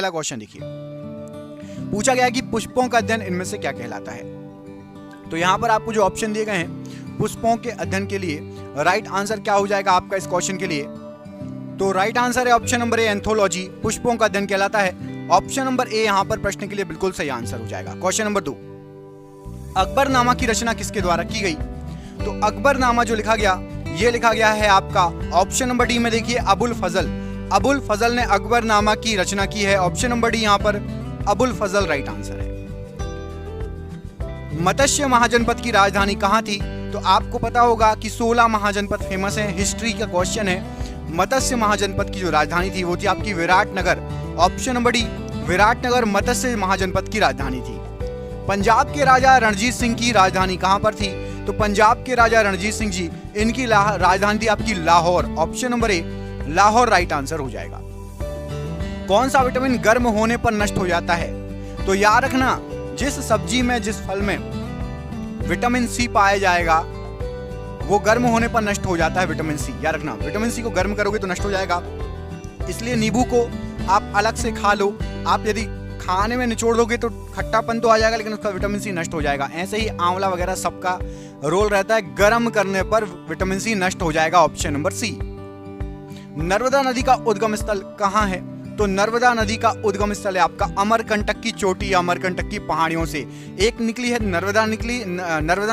पहला क्वेश्चन देखिए, पूछा गया कि पुष्पों का अध्ययन इनमें से क्या कहलाता है। तो यहां पर आपको जो ऑप्शन दिए गए हैं पुष्पों के अध्ययन के लिए, राइट आंसर क्या हो जाएगा आपका इस क्वेश्चन के लिए? तो राइट आंसर है ऑप्शन नंबर ए, एंथोलॉजी, पुष्पों का अध्ययन कहलाता है। ऑप्शन नंबर ए यहां पर प्रश्न के लिए बिल्कुल सही आंसर हो जाएगा। क्वेश्चन नंबर 2, अकबरनामा की रचना किसके द्वारा की गई? तो अकबरनामा जो लिखा गया, ये लिखा गया है आपका ऑप्शन नंबर डी में देखिए, अबुल फजल। अबुल फजल ने अकबरनामा की रचना की है। ऑप्शन नंबर डी यहां पर अबुल फजल राइट आंसर है। मत्स्य महाजनपद की राजधानी कहां थी? तो आपको पता होगा कि 16 महाजनपद फेमस हैं, हिस्ट्री का क्वेश्चन है। मत्स्य महाजनपद की जो राजधानी थी वो थी आपकी Viratnagar. Option number D, Viratnagar Matsya Mahajanapada की राजधानी थी। पंजाब के राजा रणजीत सिंह की राजधानी कहां पर थी? तो पंजाब के राजा रणजीत सिंह जी, इनकी राजधानी थी आपकी लाहौर। ऑप्शन नंबर ए, लाहौर राइट आंसर हो जाएगा। कौन सा विटामिन गर्म होने पर नष्ट हो जाता है? तो याद रखना, जिस सब्जी में, जिस फल में विटामिन सी पाया जाएगा वो गर्म होने पर नष्ट हो जाता है। विटामिन सी याद रखना, विटामिन सी को गर्म करोगे तो नष्ट हो जाएगा। इसलिए नींबू को आप अलग से खा लो, आप यदि खाने में निचोड़ दोगे तो खट्टापन तो आ जाएगा लेकिन उसका विटामिन सी नष्ट हो जाएगा। ऐसे ही आंवला वगैरह सबका रोल रहता है, गर्म करने पर विटामिन सी नष्ट हो जाएगा। ऑप्शन नंबर सी। नर्मदा नदी का उद्गम स्थल कहां है? तो नर्मदा नदी का उद्गम स्थल है आपका अमरकंटक की चोटी, अमरकंटक की पहाड़ियों से। एक निकली है नर्मदा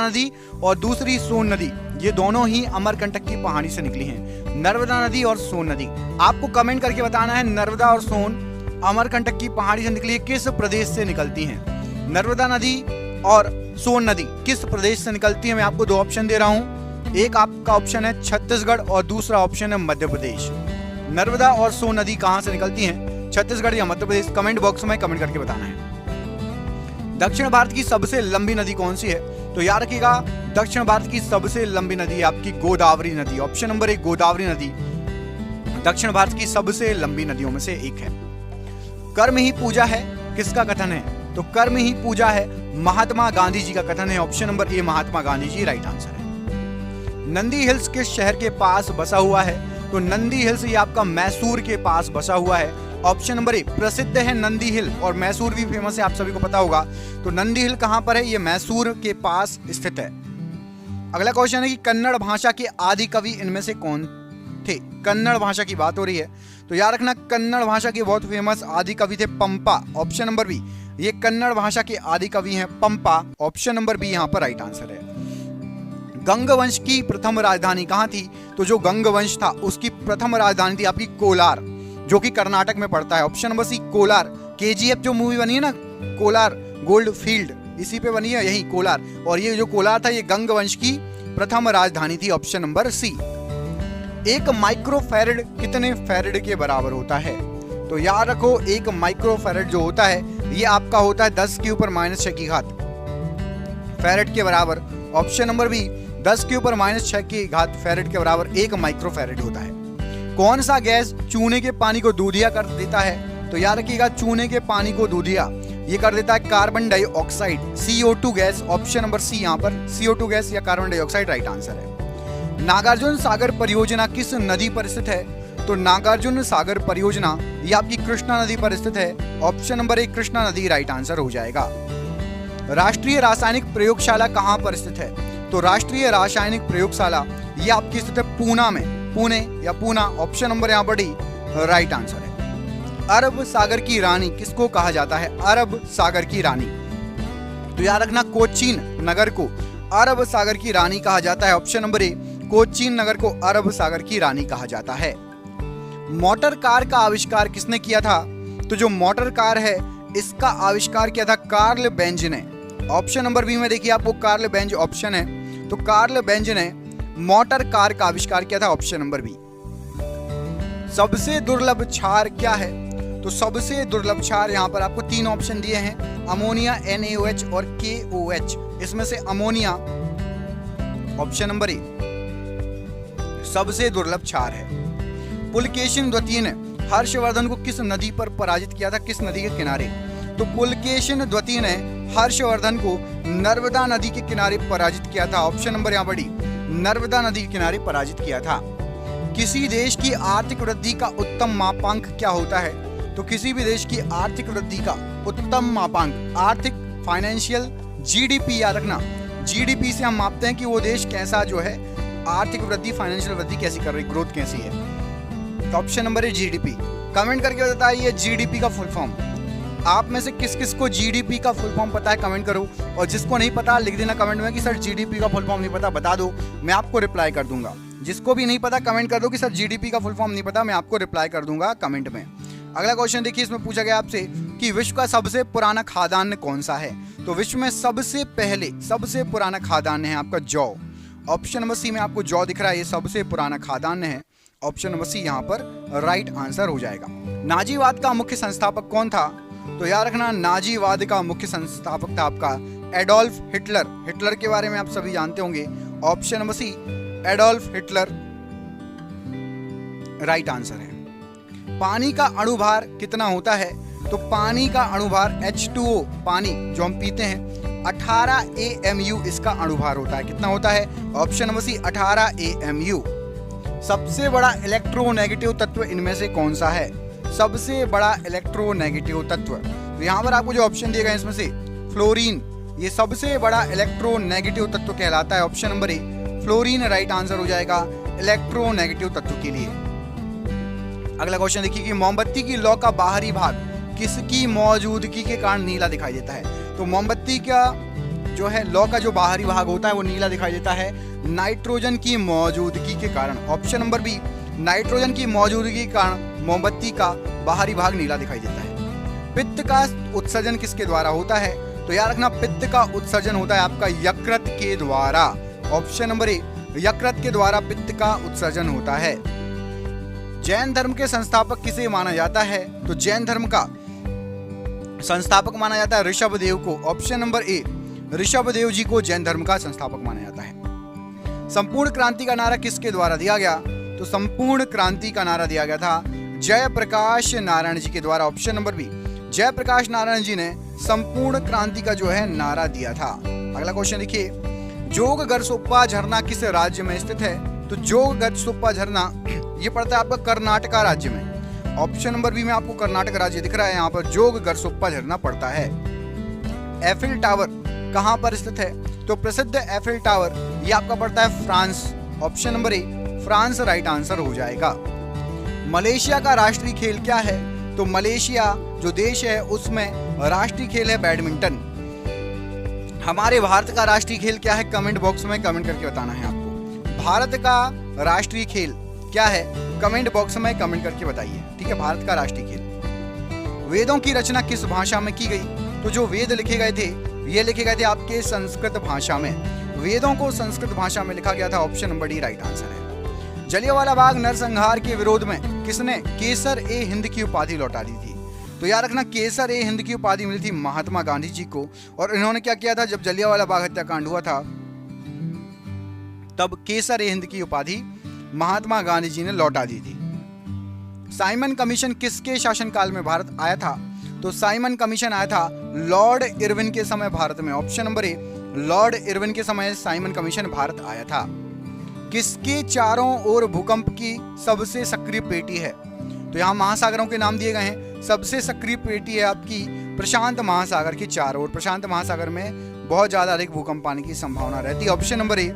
नदी और दूसरी सोन नदी, ये दोनों ही अमरकंटक की पहाड़ी से निकली हैं, नर्मदा नदी और सोन नदी। आपको कमेंट करके बताना है नर्मदा और सोन अमरकंटक की पहाड़ी से निकली है किस प्रदेश से निकलती हैं। नर्मदा नदी और सोन नदी किस प्रदेश से निकलती है? मैं आपको 2 ऑप्शन दे रहा हूं, एक आपका ऑप्शन है छत्तीसगढ़ और दूसरा ऑप्शन है मध्य प्रदेश। नर्मदा और सोन नदी कहां से निकलती हैं, छत्तीसगढ़ या मध्य प्रदेश? कमेंट बॉक्स में कमेंट करके बताना है। दक्षिण भारत की सबसे लंबी नदी कौन सी है? तो याद रखिएगा, दक्षिण भारत की सबसे लंबी नदी आपकी गोदावरी नदी। ऑप्शन नंबर 1 गोदावरी नदी दक्षिण भारत की सबसे लंबी नदियों में से एक है। कर्म ही पूजा है किसका कथन है? तो कर्म ही पूजा है महात्मा गांधी जी का कथन है। Option number A, Mahatma Gandhi ji right answer है। नंदी हिल्स किस शहर के पास बसा हुआ है? तो नंदी हिल्स ये आपका मैसूर के पास बसा हुआ है। ऑप्शन नंबर ए, प्रसिद्ध है नंदी हिल, और मैसूर भी फेमस है, आप सभी को पता होगा। तो नंदी हिल कहां पर है? ये मैसूर के पास स्थित है। अगला क्वेश्चन है कि कन्नड़ भाषा के आदि कवि इनमें से कौन थे? कन्नड़ भाषा की बात हो रही है तो याद रखना, कन्नड़ भाषा के बहुत फेमस आदि कवि थे पंपा। ऑप्शन नंबर बी, ये कन्नड़ भाषा के आदि कवि हैं पंपा। ऑप्शन नंबर बी यहां पर राइट आंसर है। गंग वंश की प्रथम राजधानी कहां थी? तो जो गंग वंश था उसकी प्रथम राजधानी थी आपकी कोलार, जो कि कर्नाटक में पड़ता है। Option number C Kolar. KGF जो मूवी बनी है ना, कोलार गोल्ड फील्ड, इसी पे बनी है, यही कोलार। और ये जो कोलार था ये गंग वंश की प्रथम राजधानी थी। Option number C. एक माइक्रोफैरड कितने फैरड के बराबर होता है? तो याद रखो, एक माइक्रोफैरड जो होता है ये आपका होता है 10 के ऊपर -6 की घात फैरड के बराबर। ऑप्शन नंबर बी, 10 के ऊपर -6 की घात फैरड के बराबर 1 माइक्रोफैरड होता है। कौन सा गैस चूने के पानी को दूधिया कर देता है? तो याद रखिएगा, चूने के पानी को दूधिया ये कर देता है carbon dioxide, CO2 gas. Option number C यहां पर CO2 गैस या कार्बन डाइऑक्साइड राइट आंसर है। नागार्जुन सागर परियोजना किस नदी पर स्थित है? तो नागार्जुन सागर परियोजना ये आपकी कृष्णा नदी पर स्थित है। ऑप्शन नंबर 1 कृष्णा नदी राइट आंसर हो जाएगा। राष्ट्रीय रासायनिक प्रयोगशाला कहां पर स्थित है? तो राष्ट्रीय रासायनिक प्रयोगशाला ये आपकी स्थित है पूना में, पुणे या पूना। ऑप्शन नंबर यहां पर डी राइट आंसर है। अरब सागर की रानी किसको कहा जाता है? अरब सागर की रानी, तो याद रखना कोचीन नगर को अरब सागर की रानी कहा जाता है। ऑप्शन नंबर ए, कोचीन नगर को अरब सागर की रानी कहा जाता है। मोटर कार का आविष्कार किसने किया था? तो जो मोटर कार है इसका आविष्कार किया था कार्ल बेंज ने। ऑप्शन नंबर बी में देखिए आपको कार्ल बेंज ऑप्शन है, तो कार्ल बेंज ने मोटर कार का आविष्कार किया था। Option number B. सबसे दुर्लभ क्षार क्या है? तो सबसे दुर्लभ क्षार यहाँ पर आपको 3 ऑप्शन दिए हैं, अमोनिया, NaOH और KOH। इसमें से अमोनिया ऑप्शन नंबर ए सबसे दुर्लभ क्षार है। पुलकेशिन द्वितीय ने हर्षवर्धन को किस नदी पर पराजित किया था? किस नदी के किनारे? तो पुलकेशिन द्वितीय ने हर्षवर्धन को नर्मदा नदी के किनारे पराजित किया था। ऑप्शन नंबर यहाँ बड़ी नर्मदा नदी के किनारे पराजित किया था। किसी देश की आर्थिक वृद्धि का उत्तम मापांक क्या होता है? तो किसी भी देश की आर्थिक वृद्धि का उत्तम मापांक आर्थिक फाइनेंशियल जीडीपी याद रखना, जीडीपी से हम मापते हैं कि वो देश कैसा जो है आर्थिक वृद्धि फाइनेंशियल वृद्धि कैसी कर रही, ग्रोथ कैसी है। तो ऑप्शन नंबर है जीडीपी। कमेंट करके बताइए जीडीपी का फुल फॉर्म। आप में से किस किस को जीडीपी का फुल फॉर्म पता है कमेंट करो, और जिसको नहीं पता लिख देना कमेंट में कि सर जीडीपी का फुल फॉर्म नहीं पता, बता दो, मैं आपको रिप्लाई कर दूंगा। जिसको भी नहीं पता कमेंट कर दो कि सर जीडीपी का फुल फॉर्म नहीं पता, मैं आपको रिप्लाई कर दूंगा कमेंट में। अगला क्वेश्चन देखिए, इसमें पूछा गया आपसे कि विश्व का सबसे पुराना खाद्यान्न कौन सा है। तो विश्व में सबसे पुराना खाद्यान्न है आपका जौ। ऑप्शन नंबर सी में आपको जौ दिख रहा है, ये सबसे पुराना खाद्यान्न है। ऑप्शन नंबर सी यहाँ पर राइट आंसर हो जाएगा। नाजीवाद का मुख्य संस्थापक कौन था। तो याद रखना नाजीवाद का मुख्य संस्थापक था आपका एडोल्फ हिटलर। हिटलर के बारे में आप सभी जानते होंगे। Option number C Adolf Hitler right answer है। पानी का अणुभार कितना होता है। तो पानी का अणुभार H2O पानी जो हम पीते हैं 18 AMU इसका अणुभार होता है। कितना होता है। Option number C 18 AMU। सबसे बड़ा इलेक्ट्रोनेगेटिव तत्व इनमें से कौन सा है। सबसे बड़ा इलेक्ट्रोनेगेटिव तत्व, तो यहाँ पर आपको जो ऑप्शन दिए गए इसमें से फ्लोरीन, ये सबसे बड़ा इलेक्ट्रोनेगेटिव तत्व कहलाता है। ऑप्शन नंबर ए फ्लोरीन राइट आंसर हो जाएगा इलेक्ट्रोनेगेटिव तत्व के लिए। अगला क्वेश्चन देखिए कि मोमबत्ती की लौ का बाहरी भाग किसकी मौजूदगी के कारण नीला दिखाई देता है। तो मोमबत्ती का जो है लौ का जो बाहरी भाग होता है वो नीला दिखाई देता है नाइट्रोजन की मौजूदगी के कारण। ऑप्शन नंबर बी नाइट्रोजन की मौजूदगी के कारण मोमबत्ती का बाहरी भाग नीला दिखाई देता है। पित्त का उत्सर्जन किसके द्वारा होता है। तो याद रखना पित्त का उत्सर्जन होता है आपका यकृत के द्वारा। ऑप्शन नंबर ए यकृत के द्वारा पित्त का उत्सर्जन होता है। जैन धर्म के संस्थापक किसे माना जाता है। तो जैन धर्म का संस्थापक माना जाता है ऋषभदेव को। ऑप्शन नंबर ए ऋषभदेव जी को जैन धर्म का संस्थापक माना जाता है। संपूर्ण क्रांति का नारा किसके द्वारा दिया गया। तो संपूर्ण क्रांति का नारा दिया गया था जयप्रकाश नारायण जी के द्वारा। Option number B Jayaprakash Narayan ji ने संपूर्ण क्रांति का जो है नारा दिया था। अगला क्वेश्चन देखिए जोग गरसोप्पा झरना किस राज्य में स्थित है। तो जोग गरसोप्पा झरना ये पड़ता है आपका कर्नाटका राज्य में। ऑप्शन नंबर बी में आपको कर्नाटक राज्य दिख रहा है, यहाँ पर जोग गरसोप्पा झरना पड़ता है। एफिल टावर कहाँ पर स्थित है। तो प्रसिद्ध एफिल टावर ये आपका पड़ता है फ्रांस। ऑप्शन नंबर ए फ्रांस राइट आंसर हो जाएगा। मलेशिया का राष्ट्रीय खेल क्या है। तो मलेशिया जो देश है उसमें राष्ट्रीय खेल है बैडमिंटन। हमारे भारत का राष्ट्रीय खेल क्या है कमेंट बॉक्स में कमेंट करके बताना है आपको। भारत का राष्ट्रीय खेल क्या है कमेंट बॉक्स में कमेंट करके बताइए, ठीक है। भारत का राष्ट्रीय खेल। वेदों की रचना किस भाषा में की गई। तो जो वेद लिखे गए थे ये लिखे गए थे आपके संस्कृत भाषा में। वेदों को संस्कृत भाषा में लिखा गया था। Option number D right answer है। जलियांवाला बाग नरसंहार के विरोध में किसने केसर ए हिंद की उपाधि लौटा दी थी। तो याद रखना केसर ए हिंद की उपाधि मिली थी महात्मा गांधी जी को। और इन्होंने क्या किया था जब जलियांवाला बाग हत्याकांड हुआ था तब केसर ए हिंद की उपाधि महात्मा गांधी जी ने लौटा दी थी। साइमन कमीशन किसके शासनकाल में भारत आया था। तो साइमन कमीशन आया था लॉर्ड इरविन के समय भारत में। ऑप्शन नंबर ए लॉर्ड इरविन के समय साइमन कमीशन भारत आया था। किसके चारों ओर भूकंप की सबसे सक्रिय पेटी है। तो यहाँ महासागरों के नाम दिए गए हैं। सबसे सक्रिय पेटी है आपकी प्रशांत महासागर के चारों ओर। प्रशांत महासागर में बहुत ज्यादा अधिक भूकंप आने की संभावना रहती है। ऑप्शन नंबर ए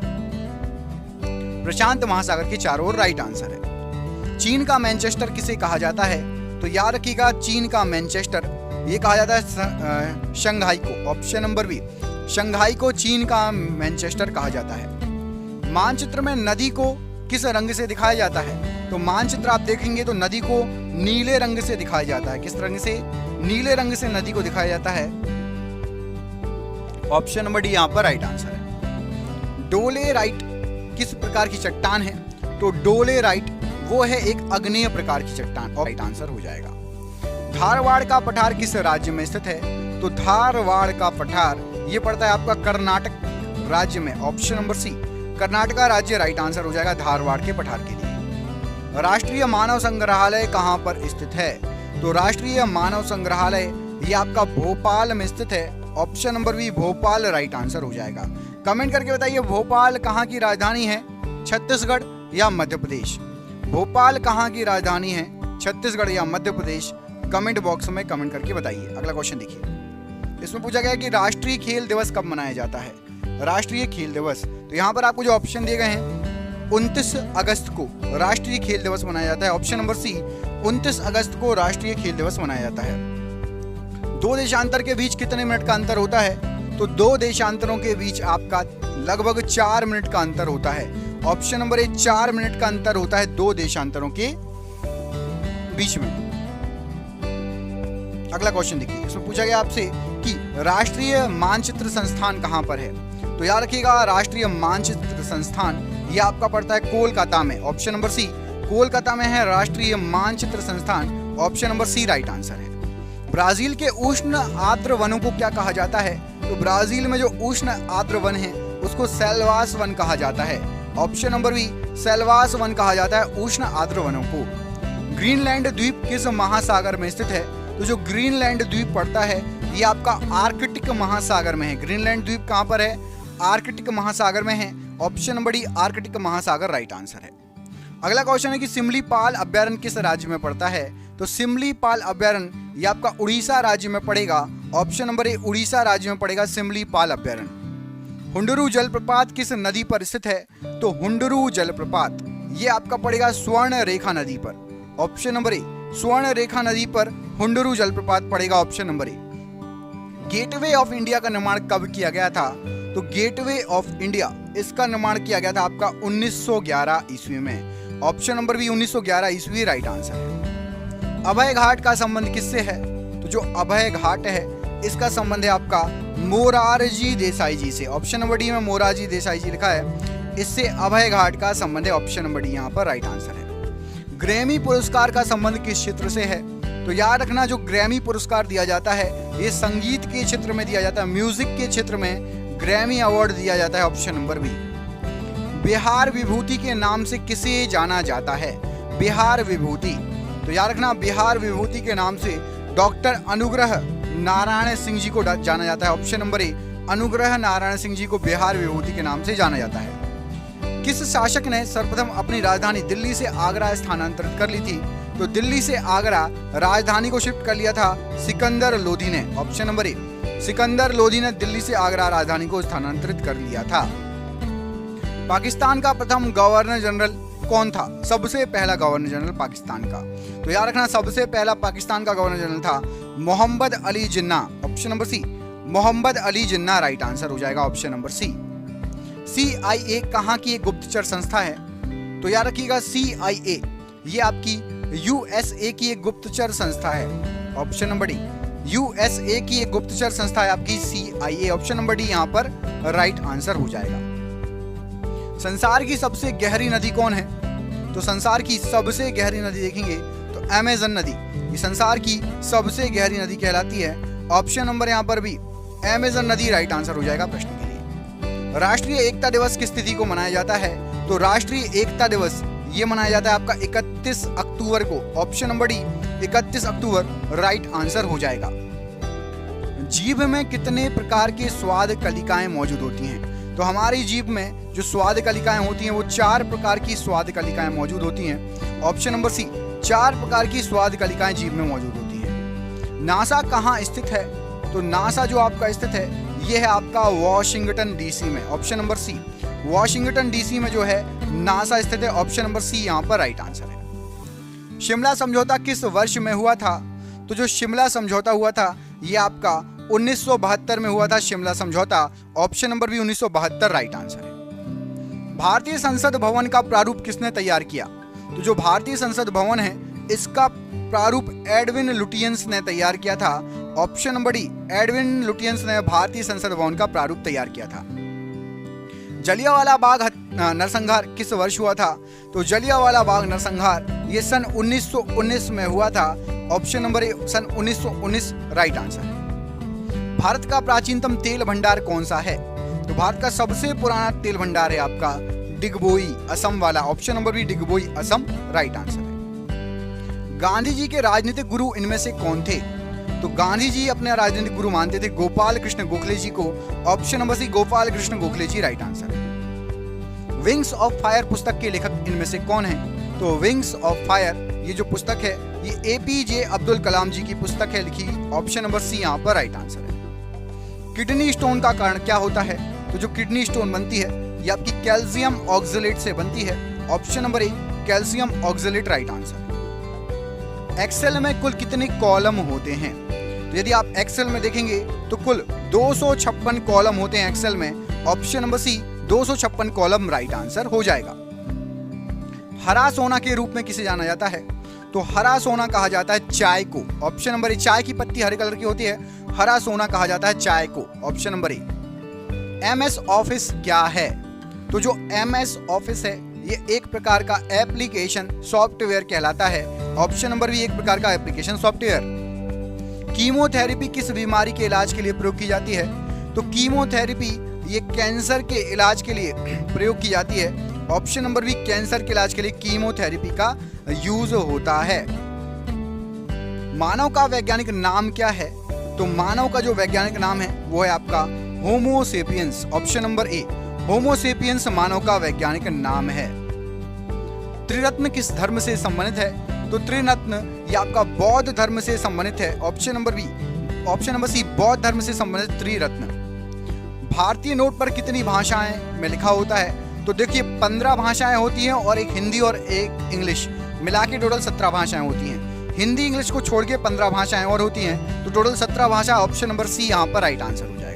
प्रशांत महासागर के चारों ओर राइट आंसर है। चीन का मैनचेस्टर किसे कहा जाता है। तो याद रखिएगा चीन का मैनचेस्टर ये कहा जाता है शंघाई को। ऑप्शन नंबर बी शंघाई को चीन का मैनचेस्टर कहा जाता है। मानचित्र में नदी को किस रंग से दिखाया जाता है। तो मानचित्र आप देखेंगे तो नदी को नीले रंग से दिखाया जाता है। किस रंग से। नीले रंग से नदी को दिखाया जाता है। ऑप्शन नंबर डी यहाँ पर राइट आंसर है। डोलेराइट किस प्रकार की चट्टान है। तो डोलेराइट वो है एक अग्नेय प्रकार की चट्टान। राइट आंसर हो जाएगा। धारवाड़ का पठार किस राज्य में स्थित है। तो धारवाड़ का पठार ये पड़ता है आपका कर्नाटक राज्य में। ऑप्शन नंबर सी कर्नाटका राज्य राइट आंसर हो जाएगा धारवाड़ के पठार के लिए। राष्ट्रीय मानव संग्रहालय कहाँ पर स्थित है। तो राष्ट्रीय मानव संग्रहालय ये आपका भोपाल में स्थित है। Option number B Bhopal right answer हो जाएगा। कमेंट करके बताइए भोपाल कहाँ की राजधानी है, छत्तीसगढ़ या मध्य प्रदेश। भोपाल कहाँ की राजधानी है, छत्तीसगढ़ या मध्य प्रदेश। कमेंट बॉक्स में कमेंट करके बताइए। अगला क्वेश्चन देखिए, इसमें पूछा गया कि राष्ट्रीय खेल दिवस कब मनाया जाता है। राष्ट्रीय खेल दिवस, तो यहाँ पर आपको जो ऑप्शन दिए गए हैं 29 अगस्त को राष्ट्रीय खेल दिवस मनाया जाता है। ऑप्शन नंबर सी, 29 अगस्त को राष्ट्रीय खेल दिवस मनाया जाता है। दो देशांतर के बीच कितने मिनट का अंतर होता है, तो दो देशांतरों के बीच आपका लगभग 4 मिनट का अंतर होता है। ऑप्शन नंबर ए, 4 मिनट का अंतर होता है दो देशांतरों के बीच में। अगला क्वेश्चन देखिए, इसमें पूछा गया आपसे कि राष्ट्रीय मानचित्र संस्थान कहां पर है। तो याद रखिएगा, राष्ट्रीय मानचित्र संस्थान ये आपका पड़ता है कोलकाता में। ऑप्शन नंबर सी, कोलकाता में है राष्ट्रीय मानचित्र संस्थान। Option number C right answer है। ब्राजील के उष्ण आर्द्र वनों को क्या कहा जाता है, तो ब्राजील में जो उष्ण आर्द्र वन है उसको सेल्वास वन कहा जाता है। ऑप्शन नंबर बी, सेल्वास वन कहा जाता है उष्ण आर्द्र वनों को। ग्रीनलैंड द्वीप किस महासागर में स्थित है, तो जो ग्रीनलैंड द्वीप पड़ता है ये आपका आर्कटिक महासागर में है। ग्रीनलैंड द्वीप कहां पर है, आर्कटिक महासागर में है। ऑप्शन नंबर डी, आर्कटिक महासागर राइट आंसर है। अगला क्वेश्चन है कि सिमलीपाल अभ्यारण्य किस राज्य में पड़ता है, तो सिमलीपाल अभ्यारण्य ये आपका उड़ीसा राज्य में पड़ेगा। ऑप्शन नंबर ए, उड़ीसा राज्य में पड़ेगा सिमलीपाल अभ्यारण्य। हुंडरू जलप्रपात किस नदी पर स्थित है, तो हुंडरू जलप्रपात ये आपका पड़ेगा स्वर्ण रेखा नदी पर। ऑप्शन नंबर ए, स्वर्ण रेखा नदी पर हुंडरू जलप्रपात पड़ेगा। Option number A. Gateway of India का निर्माण कब किया गया था, तो गेटवे ऑफ इंडिया इसका निर्माण किया गया था आपका 1911 ईस्वी में। ऑप्शन नंबर बी, 1911 ईस्वी राइट आंसर है। अभय घाट का संबंध किससे है, तो जो अभय घाट है इसका संबंध है आपका मोरारजी देसाई जी से। ऑप्शन नंबर डी में मोरारजी देसाई जी लिखा है, इससे अभय घाट का संबंध है। ऑप्शन नंबर डी यहाँ पर राइट आंसर है। ग्रैमी पुरस्कार का संबंध किस क्षेत्र से है, तो याद रखना जो ग्रैमी पुरस्कार दिया जाता है ये संगीत के क्षेत्र में दिया जाता है, म्यूजिक के क्षेत्र में ग्रैमी अवार्ड दिया जाता है। Option number B. Bihar Vibhuti के नाम से किसे जाना जाता है, बिहार विभूति, तो याद रखना बिहार विभूति के नाम से डॉक्टर अनुग्रह नारायण सिंह जी को जाना जाता है। ऑप्शन नंबर ए, अनुग्रह नारायण सिंह जी को बिहार विभूति के नाम से जाना जाता है। किस शासक ने सर्वप्रथम अपनी राजधानी दिल्ली से आगरा स्थानांतरित कर ली थी, तो दिल्ली से आगरा राजधानी को शिफ्ट कर लिया था सिकंदर लोधी ने। ऑप्शन नंबर ए, सिकंदर लोधी ने दिल्ली से आगरा राजधानी को स्थानांतरित कर लिया था। पाकिस्तान का प्रथम गवर्नर जनरल कौन था, सबसे पहला गवर्नर जनरल पाकिस्तान का, तो याद रखना सबसे पहला पाकिस्तान का गवर्नर जनरल था Mohammad Ali Jinnah. Option number C, Mohammad Ali Jinnah right answer हो जाएगा। ऑप्शन नंबर सी। CIA कहाँ की एक गुप्तचर संस्था है, तो याद रखिएगा CIA ये आपकी USA की एक गुप्तचर संस्था है। ऑप्शन नंबर डी, USA की एक गुप्तचर संस्था है आपकी CIA। ऑप्शन नंबर डी यहाँ पर राइट आंसर हो जाएगा। संसार की सबसे गहरी नदी कौन है, तो संसार की सबसे गहरी नदी देखेंगे तो अमेजन नदी ये संसार की सबसे गहरी नदी कहलाती है। ऑप्शन नंबर यहाँ पर भी अमेजन नदी राइट आंसर हो जाएगा प्रश्न के लिए। राष्ट्रीय एकता दिवस किस तिथि को मनाया जाता है, तो राष्ट्रीय एकता दिवस ये मनाया जाता है आपका 31 अक्टूबर को। ऑप्शन नंबर डी, 31 अक्टूबर राइट आंसर हो जाएगा। जीभ में कितने प्रकार के स्वाद कलिकाएं मौजूद होती हैं, तो हमारी जीभ में जो स्वाद कलिकाएं होती हैं वो 4 प्रकार की स्वाद कलिकाएं मौजूद होती हैं। ऑप्शन नंबर सी, 4 प्रकार की स्वाद कलिकाएं जीभ में मौजूद होती हैं। नासा कहाँ स्थित है, तो नासा जो आपका स्थित है ये है आपका वॉशिंगटन DC में। Option number C, Washington DC में जो है नासा स्थित है। ऑप्शन नंबर सी यहाँ पर राइट आंसर है। शिमला समझौता किस वर्ष में हुआ था, तो जो शिमला समझौता हुआ था ये आपका 1972 में हुआ था शिमला समझौता। Option number B 1972 right answer है। भारतीय संसद भवन का प्रारूप किसने तैयार किया, तो जो भारतीय संसद भवन है इसका प्रारूप एडविन लुटियंस ने तैयार किया था। Option number D, Edwin Lutyens ने भारतीय संसद भवन का प्रारूप तैयार किया था। जलियांवाला बाग नरसंहार किस वर्ष हुआ था, तो जलियांवाला बाग नरसंहार ये सन 1919 में हुआ था। ऑप्शन नंबर ए, सन 1919 राइट आंसर है। भारत का प्राचीनतम तेल भंडार कौन सा है, तो भारत का सबसे पुराना तेल भंडार है आपका डिगबोई असम वाला। Option number B, Digboi Assam right answer है। गांधी जी के राजनीतिक गुरु इनमें से कौन थे, तो गांधी जी अपने राजनीतिक गुरु मानते थे गोपाल कृष्ण गोखले जी को। Option number C, Gopal Krishna Gokhale ji right answer है। विंग्स ऑफ फायर पुस्तक के लेखक इनमें से कौन है, तो विंग्स ऑफ फायर ये जो पुस्तक है ये APJ अब्दुल कलाम जी की पुस्तक है लिखी। ऑप्शन नंबर सी यहाँ पर राइट आंसर है। किडनी स्टोन का कारण क्या होता है? तो जो किडनी स्टोन बनती है ये आपकी कैल्शियम ऑक्सलेट से बनती है। Option number A calcium oxalate right answer. Excel में कुल कितने कॉलम होते हैं? तो यदि आप एक्सेल में देखेंगे तो कुल 256 कॉलम होते हैं एक्सेल में। Option number C 256 column right answer हो जाएगा। हरा सोना के रूप में किसे जाना जाता है? तो हरा सोना कहा जाता है चाय को। ऑप्शन नंबर ए चाय की पत्ती हरे कलर की होती है, हरा सोना कहा जाता है चाय को। ऑप्शन नंबर ए। MS ऑफिस क्या है? तो जो MS ऑफिस है ये एक प्रकार का एप्लीकेशन सॉफ्टवेयर कहलाता है। ऑप्शन नंबर बी एक प्रकार का एप्लीकेशन सॉफ्टवेयर। कीमोथेरेपी किस बीमारी के इलाज के लिए प्रयोग की जाती है? तो कीमोथेरेपी ये कैंसर के इलाज के लिए प्रयोग की जाती है। ऑप्शन नंबर बी कैंसर के इलाज के लिए कीमोथेरेपी का यूज होता है। मानव का वैज्ञानिक नाम क्या है? तो मानव का जो वैज्ञानिक नाम है वो है आपका homo sapiens. Option number A homo sapiens मानव का वैज्ञानिक नाम है। त्रिरत्न किस धर्म से संबंधित है? तो त्रिरत्न ये आपका बौद्ध धर्म से संबंधित है। ऑप्शन नंबर सी बौद्ध धर्म से संबंधित त्रिरत्न। भारतीय नोट पर कितनी भाषाएं में लिखा होता है? तो देखिए 15 भाषाएं होती हैं और एक हिंदी और एक इंग्लिश मिला के टोटल 17 भाषाएं होती हैं। हिंदी इंग्लिश को छोड़ के 15 भाषाएं और होती हैं तो टोटल 17 भाषा। ऑप्शन नंबर सी यहाँ पर राइट आंसर हो जाएगा।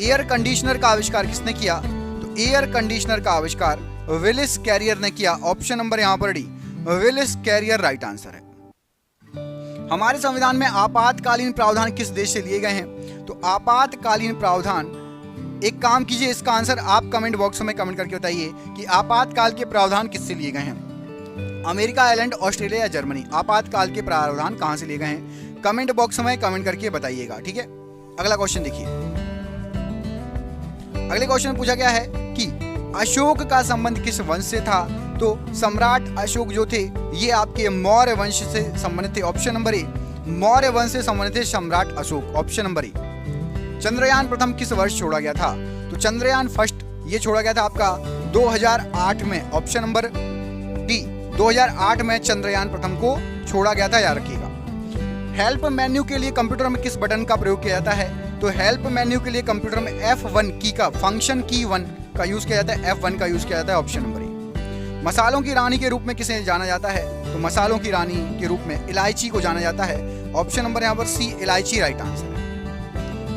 एयर कंडीशनर का आविष्कार किसने किया? तो एयर कंडीशनर का आविष्कार विलिस कैरियर ने किया। ऑप्शन नंबर यहाँ पर D Willis Carrier right answer है। हमारे संविधान में आपातकालीन प्रावधान किस देश से लिए गए हैं? तो आपातकालीन प्रावधान, एक काम कीजिए इसका आंसर आप कमेंट बॉक्स में कमेंट करके बताइए कि आपातकाल के प्रावधान किससे लिए गए हैं। अमेरिका, आयरलैंड, ऑस्ट्रेलिया या जर्मनी? आपातकाल के प्रावधान कहां से लिए गए हैं? कमेंट बॉक्स में कमेंट करके बताइएगा, ठीक है। अगला क्वेश्चन देखिए। अगले क्वेश्चन में पूछा गया है कि अशोक का संबंध किस वंश से था? तो सम्राट अशोक जो थे ये आपके मौर्य वंश से संबंधित थे। ऑप्शन नंबर ए मौर्य वंश से संबंधित थे सम्राट अशोक। ऑप्शन नंबर ए। चंद्रयान प्रथम किस वर्ष छोड़ा गया था? तो चंद्रयान फर्स्ट ये छोड़ा गया था आपका 2008 में। ऑप्शन नंबर डी 2008 में चंद्रयान प्रथम को छोड़ा गया था, याद रखिएगा। हेल्प मेन्यू के लिए कंप्यूटर में किस बटन का प्रयोग किया जाता है? तो हेल्प मेन्यू के लिए कंप्यूटर में F1 की का फंक्शन की 1 का यूज किया जाता है, F1 का यूज किया जाता है। ऑप्शन नंबर ए। मसालों की रानी के रूप में किसे जाना जाता है? तो मसालों की रानी के रूप में इलायची को जाना जाता है। ऑप्शन नंबर यहाँ पर सी इलायची राइट आंसर है।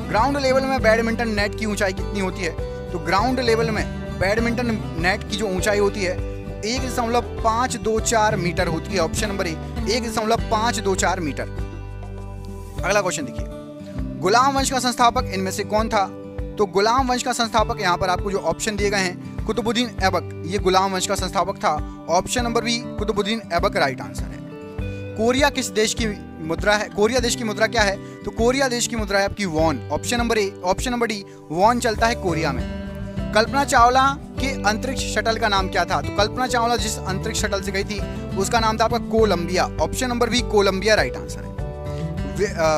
ग्राउंड लेवल में बैडमिंटन नेट की ऊंचाई कितनी होती है? तो ग्राउंड लेवल में बैडमिंटन नेट की जो ऊंचाई होती है 1.524 मीटर होती है। Option number A 1.524 metre. अगला क्वेश्चन देखिए। गुलाम वंश का संस्थापक इनमें से कौन था? तो गुलाम वंश का संस्थापक यहाँ पर आपको जो ऑप्शन दिए गए हैं कुतुबुद्दीन ऐबक, ये गुलाम वंश का संस्थापक था। Option number B Qutbuddin Aibak right answer है। कोरिया किस देश की मुद्रा है? कोरिया देश की मुद्रा क्या है? तो कोरिया देश की मुद्रा है आपकी won. Option number A. Option number D won चलता है कोरिया में। कल्पना चावला के अंतरिक्ष शटल का नाम क्या था? तो कल्पना चावला जिस अंतरिक्ष शटल से गई थी उसका नाम था आपका Colombia. Option number B Colombia right answer है।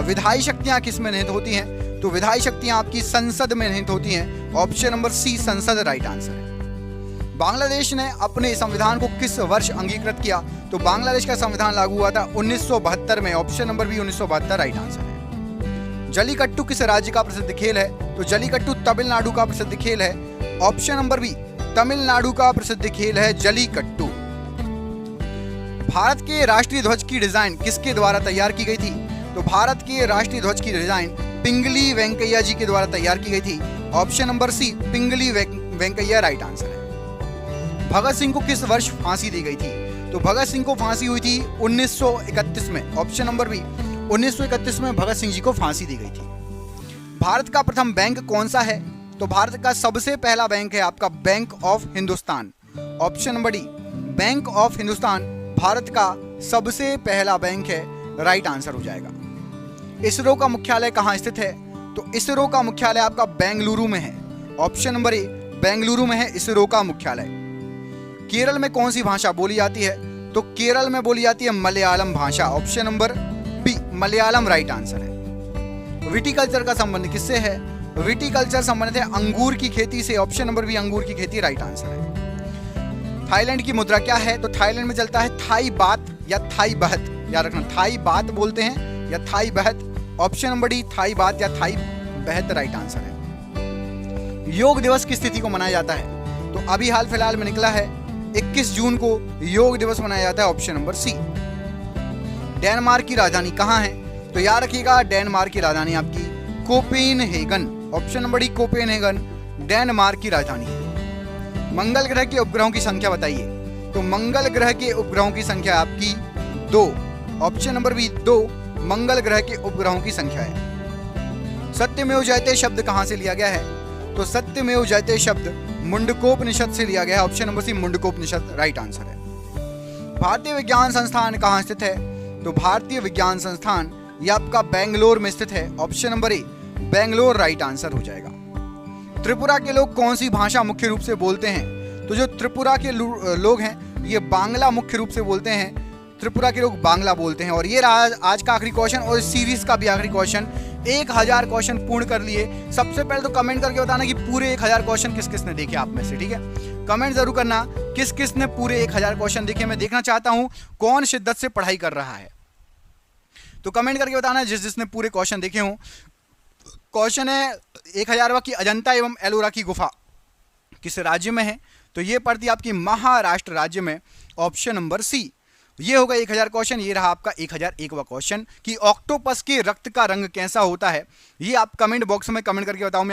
विधायी शक्तियां किस में निहित होती हैं? तो विधायी शक्तियां आपकी संसद में निहित होती हैं। ऑप्शन नंबर सी संसद राइट आंसर है। बांग्लादेश ने अपने संविधान को किस वर्ष अंगीकृत किया? तो बांग्लादेश का संविधान लागू हुआ था 1972 में। Option number B 1972 right answer है। जलीकट्टू किस राज्य का प्रसिद्ध खेल है? तो जलीकट्टू तमिलनाडु का प्रसिद्ध खेल है। ऑप्शन नंबर बी तमिलनाडु का प्रसिद्ध खेल है जलीकट्टू। भारत के राष्ट्रीय ध्वज की डिजाइन किसके द्वारा तैयार की गई थी? तो भारत के राष्ट्रीय ध्वज की डिजाइन पिंगली वेंकैया जी के द्वारा तैयार की गई थी। ऑप्शन नंबर सी पिंगली वेंकैया राइट आंसर है। भगत सिंह को किस वर्ष फांसी दी गई थी? तो भगत सिंह को फांसी हुई थी 1931 में। ऑप्शन नंबर बी 1931 में भगत सिंह जी को फांसी दी गई थी। भारत का प्रथम बैंक कौन सा है? तो भारत का सबसे पहला बैंक है आपका bank of Hindustan. Option number D bank of Hindustan Bharat का सबसे पहला बैंक है, राइट आंसर हो जाएगा। इसरो का मुख्यालय कहाँ स्थित है? तो इसरो का मुख्यालय आपका बेंगलुरु में है। ऑप्शन नंबर ए बेंगलुरु में है इसरो का मुख्यालय। केरल में कौन सी भाषा बोली जाती है? तो केरल में बोली जाती है मलयालम भाषा। Option number B Malayalam right answer है। विटीकल्चर का संबंध किससे है? विटीकल्चर संबंधित है अंगूर की खेती से। ऑप्शन नंबर बी अंगूर की खेती राइट आंसर है। थाईलैंड की मुद्रा क्या है? तो थाईलैंड में चलता है थाई बात या थाई बहत, याद रखना थाई बात बोलते हैं या थाई बहत। ऑप्शन नंबर डी थाई बात या थाई बहत राइट आंसर है। योग दिवस किस तिथि को मनाया जाता है? तो अभी हाल फिलहाल में निकला है 21 जून को योग दिवस मनाया जाता है, ऑप्शन नंबर सी। डेनमार्क की राजधानी कहाँ है? तो याद रखिएगा डेनमार्क की राजधानी आपकी Copenhagen, option number D Copenhagen Denmark की राजधानी है। मंगल ग्रह के उपग्रहों की संख्या बताइए। तो मंगल ग्रह के उपग्रहों की संख्या आपकी 2, ऑप्शन नंबर बी 2 मंगल ग्रह के उपग्रहों की संख्या है। सत्यमेव जयते शब्द कहां से लिया गया है? तो सत्यमेव जयते शब्द मुंडकोपनिषद से लिया गया है, option number C Mundakopanishad right answer है। भारतीय विज्ञान संस्थान कहां स्थित है? तो भारतीय विज्ञान संस्थान ये आपका बेंगलोर में स्थित है, ऑप्शन नंबर ए बेंगलोर राइट आंसर हो जाएगा। त्रिपुरा के लोग कौन सी भाषा मुख्य रूप से बोलते हैं? तो जो त्रिपुरा के लोग हैं ये बांग्ला मुख्य रूप से बोलते हैं, त्रिपुरा के लोग बांग्ला बोलते हैं। और ये रहा आज का आखिरी क्वेश्चन और इस सीरीज का भी आखिरी क्वेश्चन। 1000 क्वेश्चन पूर्ण कर लिए। सबसे पहले तो कमेंट करके बताना कि पूरे 1000 क्वेश्चन किस किस ने देखे आप में से, ठीक है? कमेंट जरूर करना किस किस ने पूरे 1000 क्वेश्चन देखे। मैं देखना चाहता हूं कौन शिद्दत से पढ़ाई कर रहा है, तो कमेंट करके बताना जिस जिसने पूरे क्वेश्चन देखे हों। क्वेश्चन है 1000वां की अजंता एवं एलोरा की गुफा किस राज्य में है? तो ये पड़ती है आपकी महाराष्ट्र राज्य में, ऑप्शन नंबर सी। ये होगा 1000 क्वेश्चन। ये रहा आपका 1001वां क्वेश्चन कि ऑक्टोपस के रक्त का रंग कैसा होता है। ये आप कमेंट बॉक्स में कमेंट करके बताओ।